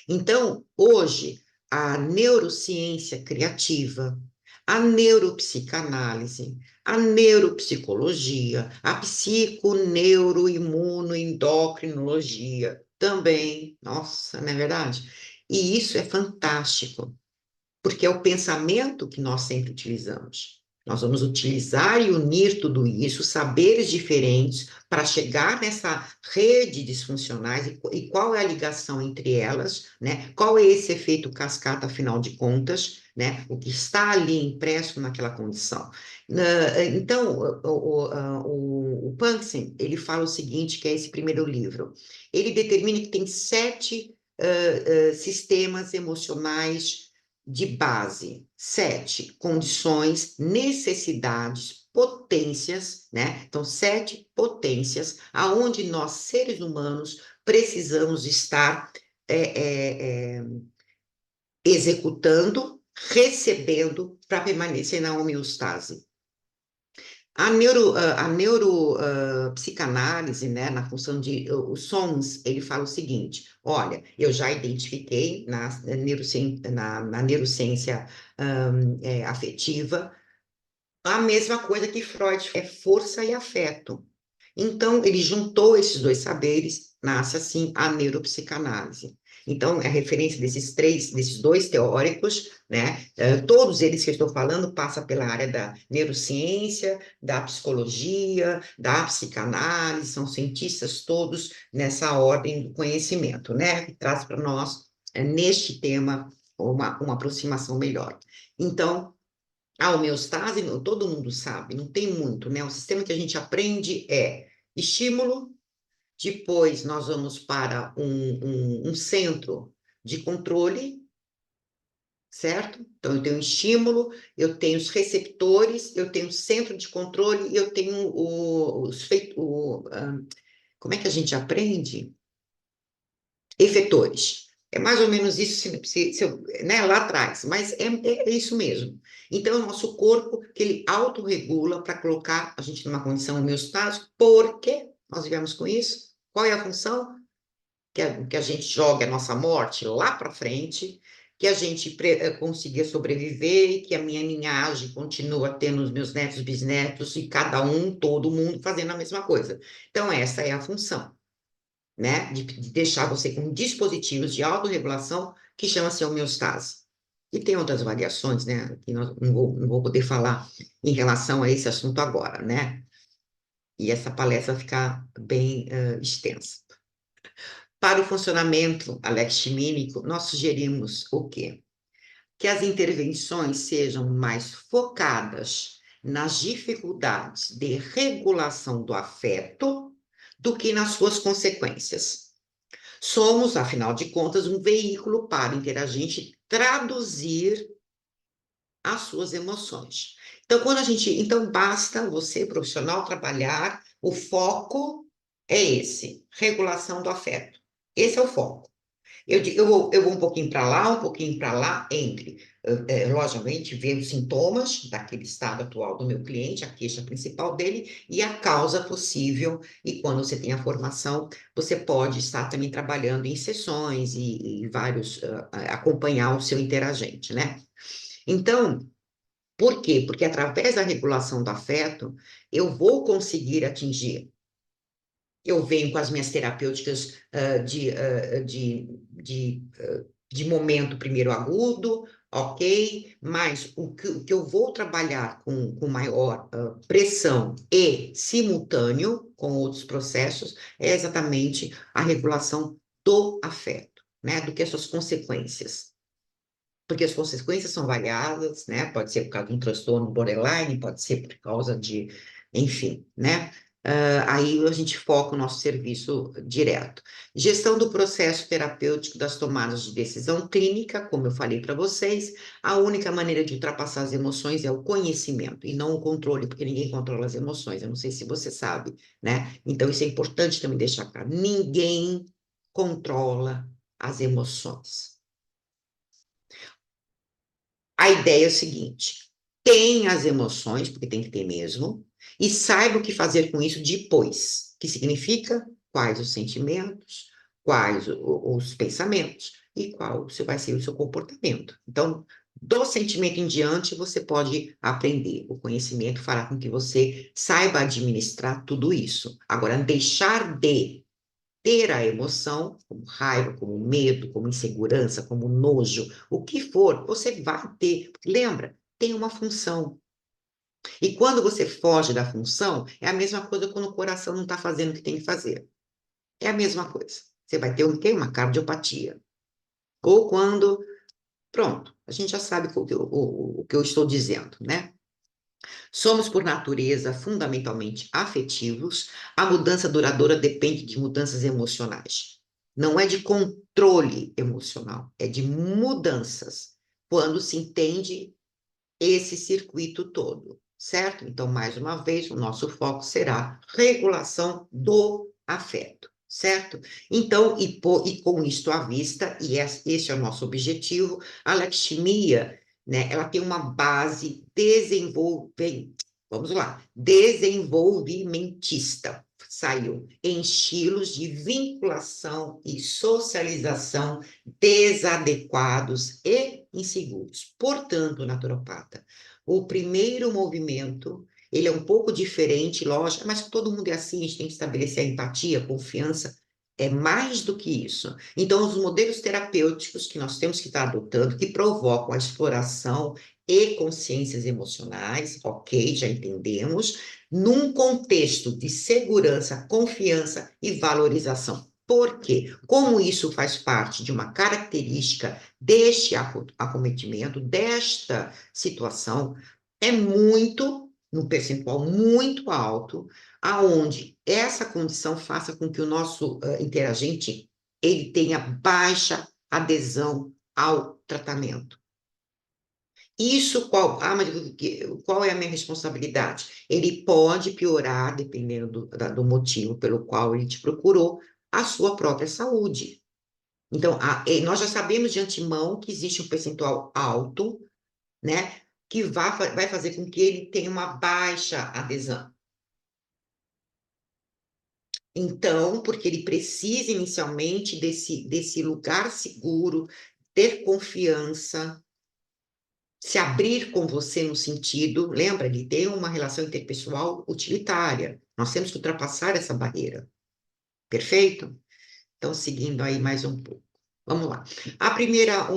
Então, hoje, a neurociência criativa, a neuropsicanálise, a neuropsicologia, a psiconeuroimunoendocrinologia também, nossa, não é verdade? E isso é fantástico, porque é o pensamento que nós sempre utilizamos. Nós vamos utilizar e unir tudo isso, saberes diferentes, para chegar nessa rede disfuncionais e qual é a ligação entre elas, né? Qual é esse efeito cascata, afinal de contas, né? O que está ali impresso naquela condição. Então, o Punxsutaw, ele fala o seguinte, que é esse primeiro livro. Ele determina que tem 7 sistemas emocionais de base, 7 condições, necessidades, potências, né? Então, 7 potências aonde nós, seres humanos, precisamos estar executando, recebendo para permanecer na homeostase. Psicanálise, né, na função de os sons, ele fala o seguinte: olha, eu já identifiquei na neurociência afetiva a mesma coisa que Freud é força e afeto. Então, ele juntou esses dois saberes, nasce assim a neuropsicanálise. Então, a referência desses dois teóricos, né? Todos eles que eu estou falando passam pela área da neurociência, da psicologia, da psicanálise, são cientistas todos nessa ordem do conhecimento, né? Que traz para nós, neste tema, uma aproximação melhor. Então, a homeostase, todo mundo sabe, não tem muito, né? O sistema que a gente aprende é estímulo, depois nós vamos para um centro de controle, certo? Então, eu tenho estímulo, eu tenho os receptores, eu tenho o centro de controle e eu tenho como é que a gente aprende? Efetores. É mais ou menos isso, né, lá atrás, mas é isso mesmo. Então, é o nosso corpo que ele autorregula para colocar a gente numa condição homeostática, porque nós vivemos com isso. Qual é a função? Que a gente jogue a nossa morte lá para frente, que a gente consiga sobreviver e que a minha linhagem continua tendo os meus netos, bisnetos e cada um, todo mundo fazendo a mesma coisa. Então, essa é a função, né? De deixar você com dispositivos de autorregulação que chama-se homeostase. E tem outras variações, né? Que não vou poder falar em relação a esse assunto agora, né? E essa palestra vai ficar bem extensa. Para o funcionamento aleximínico, nós sugerimos o quê? Que as intervenções sejam mais focadas nas dificuldades de regulação do afeto do que nas suas consequências. Somos, afinal de contas, um veículo para o interagente traduzir as suas emoções. Então basta você, profissional, trabalhar, o foco é esse, regulação do afeto. Esse é o foco. Eu vou um pouquinho para lá, um pouquinho para lá, logicamente, ver os sintomas daquele estado atual do meu cliente, a queixa principal dele e a causa possível. E quando você tem a formação, você pode estar também trabalhando em sessões e vários, acompanhar o seu interagente, né? Então, por quê? Porque através da regulação do afeto, eu vou conseguir atingir. Eu venho com as minhas terapêuticas de momento primeiro agudo, ok? Mas o que eu vou trabalhar com maior pressão e simultâneo com outros processos é exatamente a regulação do afeto, né? Do que as suas consequências. Porque as consequências são variadas, né? Pode ser por causa de um transtorno borderline, pode ser por causa de, enfim, né? Aí a gente foca o nosso serviço direto. Gestão do processo terapêutico das tomadas de decisão clínica, como eu falei para vocês, a única maneira de ultrapassar as emoções é o conhecimento e não o controle, porque ninguém controla as emoções. Eu não sei se você sabe, né? Então isso é importante também deixar claro. Ninguém controla as emoções. A ideia é o seguinte: tenha as emoções, porque tem que ter mesmo, e saiba o que fazer com isso depois. Que significa quais os sentimentos, quais os pensamentos e qual vai ser o seu comportamento. Então, do sentimento em diante, você pode aprender. O conhecimento fará com que você saiba administrar tudo isso. Agora, deixar de ter a emoção, como raiva, como medo, como insegurança, como nojo, o que for, você vai ter. Lembra, tem uma função. E quando você foge da função, é a mesma coisa quando o coração não está fazendo o que tem que fazer. É a mesma coisa. Você vai ter o quê? Uma cardiopatia. Ou quando. Pronto, a gente já sabe o que eu estou dizendo, né? Somos, por natureza, fundamentalmente afetivos. A mudança duradoura depende de mudanças emocionais. Não é de controle emocional, é de mudanças. Quando se entende esse circuito todo, certo? Então, mais uma vez, o nosso foco será regulação do afeto, certo? Então, e com isto à vista, e esse é o nosso objetivo, a aleximia, né, ela tem uma base desenvolvimentista. Saiu em estilos de vinculação e socialização desadequados e inseguros. Portanto, naturopata, o primeiro movimento, ele é um pouco diferente, lógico, mas todo mundo é assim, a gente tem que estabelecer a empatia, a confiança, é mais do que isso. Então, os modelos terapêuticos que nós temos que estar adotando, que provocam a exploração e consciências emocionais, ok, já entendemos, num contexto de segurança, confiança e valorização. Por quê? Como isso faz parte de uma característica deste acometimento, desta situação, é muito, num percentual muito alto, aonde essa condição faça com que o nosso interagente ele tenha baixa adesão ao tratamento. Isso mas qual é a minha responsabilidade? Ele pode piorar, dependendo do motivo pelo qual ele te procurou, a sua própria saúde. Então, e nós já sabemos de antemão que existe um percentual alto, né, que vai fazer com que ele tenha uma baixa adesão. Então, porque ele precisa inicialmente desse lugar seguro, ter confiança, se abrir com você no sentido, lembra, ele tem uma relação interpessoal utilitária. Nós temos que ultrapassar essa barreira. Perfeito? Então, seguindo aí mais um pouco. Vamos lá. A primeira,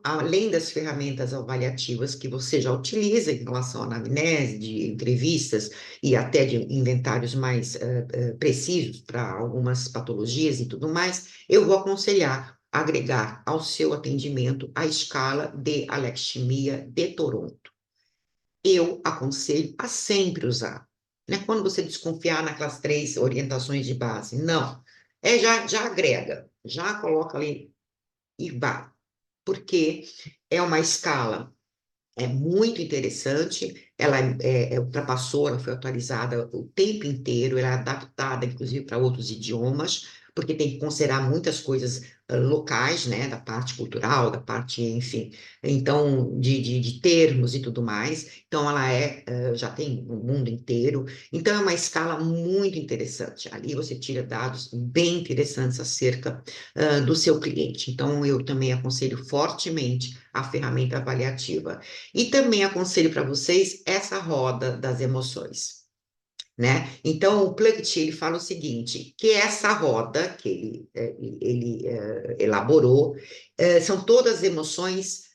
além das ferramentas avaliativas que você já utiliza em relação à anamnese, de entrevistas e até de inventários mais precisos para algumas patologias e tudo mais, eu vou aconselhar agregar ao seu atendimento a escala de alexithymia de Toronto. Eu aconselho a sempre usar. Não é quando você desconfiar naquelas 3 orientações de base, não. Já agrega, já coloca ali e vai, porque é uma escala muito interessante, ela ultrapassou, ela foi atualizada o tempo inteiro, ela é adaptada, inclusive, para outros idiomas, porque tem que considerar muitas coisas locais, né, da parte cultural, da parte, enfim, então, de termos e tudo mais. Então, ela já tem no mundo inteiro. Então, é uma escala muito interessante. Ali você tira dados bem interessantes acerca do seu cliente. Então, eu também aconselho fortemente a ferramenta avaliativa. E também aconselho para vocês essa roda das emoções, né? Então, o Plunkett, ele fala o seguinte, que essa roda que ele elaborou, são todas emoções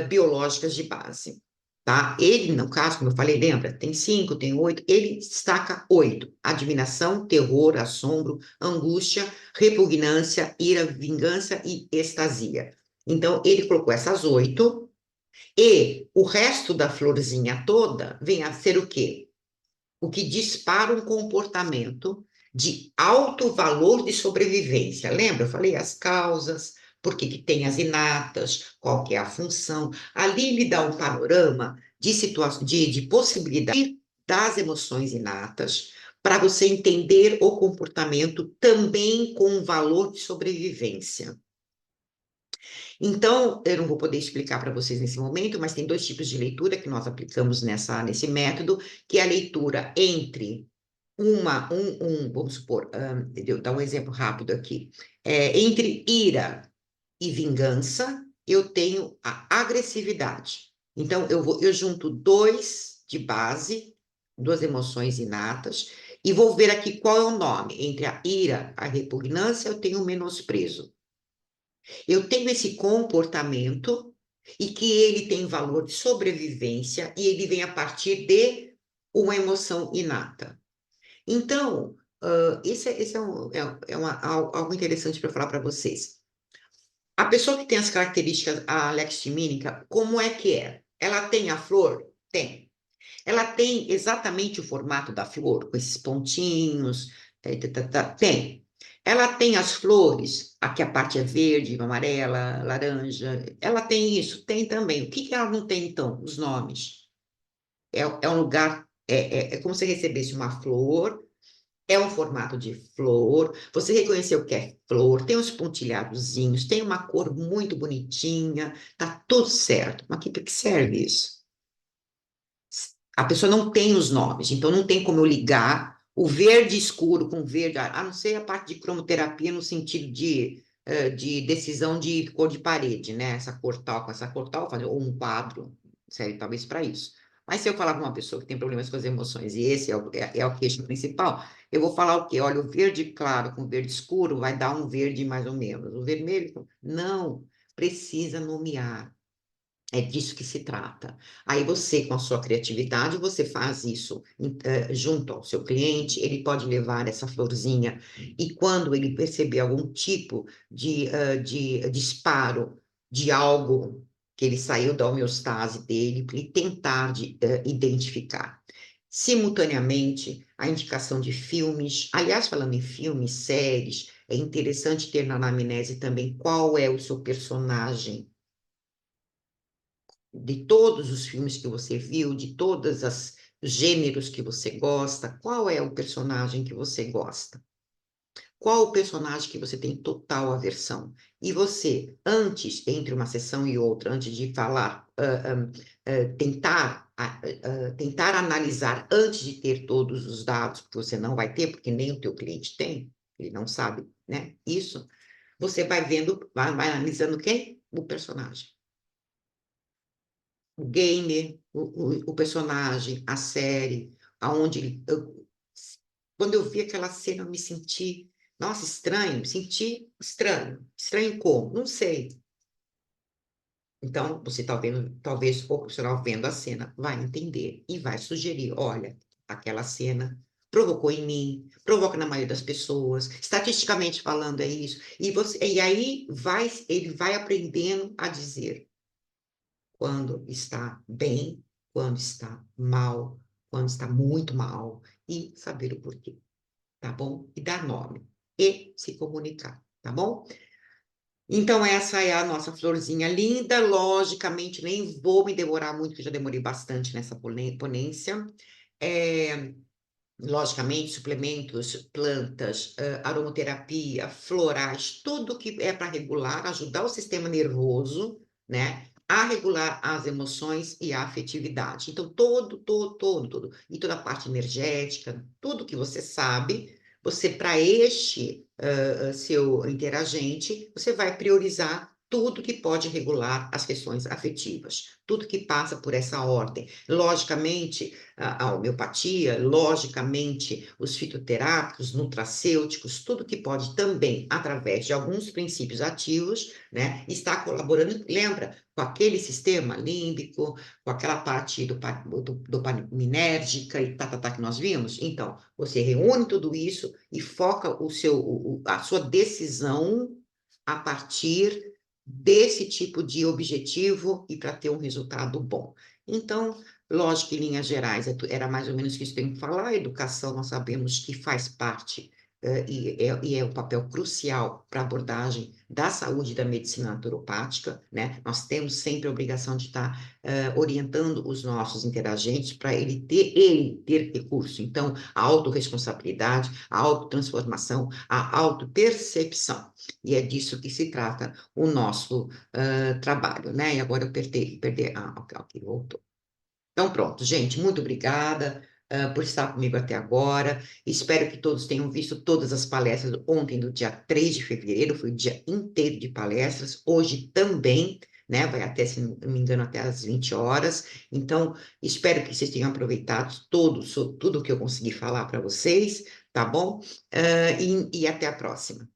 biológicas de base, tá? Ele, no caso, como eu falei, lembra, tem 5, tem 8, ele destaca 8, admiração, terror, assombro, angústia, repugnância, ira, vingança e extasia. Então, ele colocou essas 8, e o resto da florzinha toda vem a ser o quê? O que dispara um comportamento de alto valor de sobrevivência. Lembra? Eu falei as causas, por que que tem as inatas, qual que é a função. Ali ele dá um panorama de situação, de possibilidade das emoções inatas, para você entender o comportamento também com um valor de sobrevivência. Então, eu não vou poder explicar para vocês nesse momento, mas tem 2 tipos de leitura que nós aplicamos nesse método, que é a leitura entre vamos supor, eu dar um exemplo rápido aqui, entre ira e vingança, eu tenho a agressividade. Então, eu junto 2 de base, 2 emoções inatas, e vou ver aqui qual é o nome. Entre a ira, a repugnância, eu tenho o menosprezo. Eu tenho esse comportamento e que ele tem valor de sobrevivência e ele vem a partir de uma emoção inata. Então, esse algo interessante para falar para vocês. A pessoa que tem as características alextimínica, como é que é? Ela tem a flor? Tem. Ela tem exatamente o formato da flor, com esses pontinhos, tem. Ela tem as flores, aqui a parte é verde, amarela, laranja. Ela tem isso? Tem também. O que que ela não tem, então? Os nomes. É um lugar, é como se recebesse uma flor, é um formato de flor, você reconheceu que é flor, tem uns pontilhadozinhos, tem uma cor muito bonitinha, tá tudo certo. Mas para que serve isso? A pessoa não tem os nomes, então não tem como eu ligar o verde escuro com verde, a não ser a parte de cromoterapia no sentido de decisão de cor de parede, né? Essa cor tal com essa cor tal, ou um quadro, serve talvez para isso. Mas se eu falar com uma pessoa que tem problemas com as emoções, e esse é o queixo principal, eu vou falar o quê? Olha, o verde claro com o verde escuro vai dar um verde mais ou menos. O vermelho, não, precisa nomear. É disso que se trata. Aí você, com a sua criatividade, você faz isso junto ao seu cliente, ele pode levar essa florzinha e quando ele perceber algum tipo de disparo de algo que ele saiu da homeostase dele, para ele tentar identificar. Simultaneamente, a indicação de filmes, aliás, falando em filmes, séries, é interessante ter na anamnese também qual é o seu personagem de todos os filmes que você viu, de todos os gêneros que você gosta, qual é o personagem que você gosta? Qual o personagem que você tem total aversão? E você, antes, entre uma sessão e outra, antes de falar, tentar analisar antes de ter todos os dados, que você não vai ter, porque nem o teu cliente tem, ele não sabe, né? Isso, você vai vendo, vai analisando quem? O personagem. O gamer, o personagem, a série, aonde quando eu vi aquela cena, eu me senti, nossa, estranho, me senti estranho. Estranho como? Não sei. Então, você talvez o profissional vendo a cena vai entender e vai sugerir, olha, aquela cena provocou em mim, provoca na maioria das pessoas, estatisticamente falando é isso. E aí ele vai aprendendo a dizer quando está bem, quando está mal, quando está muito mal e saber o porquê. Tá bom? E dar nome e se comunicar, tá bom? Então, essa é a nossa florzinha linda. Logicamente, nem vou me demorar muito, que já demorei bastante nessa ponência. É, logicamente, suplementos, plantas, aromaterapia, florais, tudo que é para regular, ajudar o sistema nervoso, né? A regular as emoções e a afetividade. Então, todo, e toda a parte energética, tudo que você sabe, você, para este seu interagente, você vai priorizar tudo que pode regular as questões afetivas, tudo que passa por essa ordem. Logicamente, a homeopatia, logicamente, os fitoterápicos, nutracêuticos, tudo que pode também, através de alguns princípios ativos, né, está colaborando, lembra, com aquele sistema límbico, com aquela parte dopaminérgica e tá, que nós vimos. Então, você reúne tudo isso e foca a sua decisão a partir desse tipo de objetivo e para ter um resultado bom. Então, lógico que em linhas gerais era mais ou menos isso que eu tenho que falar. A educação nós sabemos que faz parte e é um papel crucial para a abordagem da saúde e da medicina naturopática, né? Nós temos sempre a obrigação de estar orientando os nossos interagentes para ele ter recurso. Então, a autorresponsabilidade, a autotransformação, a autopercepção. E é disso que se trata o nosso trabalho, né? E agora eu perdi, ok, voltou. Então, pronto, gente, muito obrigada por estar comigo até agora. Espero que todos tenham visto todas as palestras ontem, do dia 3 de fevereiro, foi o dia inteiro de palestras, hoje também, né? Vai até, se não me engano, até às 20 horas. Então, espero que vocês tenham aproveitado tudo que eu consegui falar para vocês, tá bom? E até a próxima.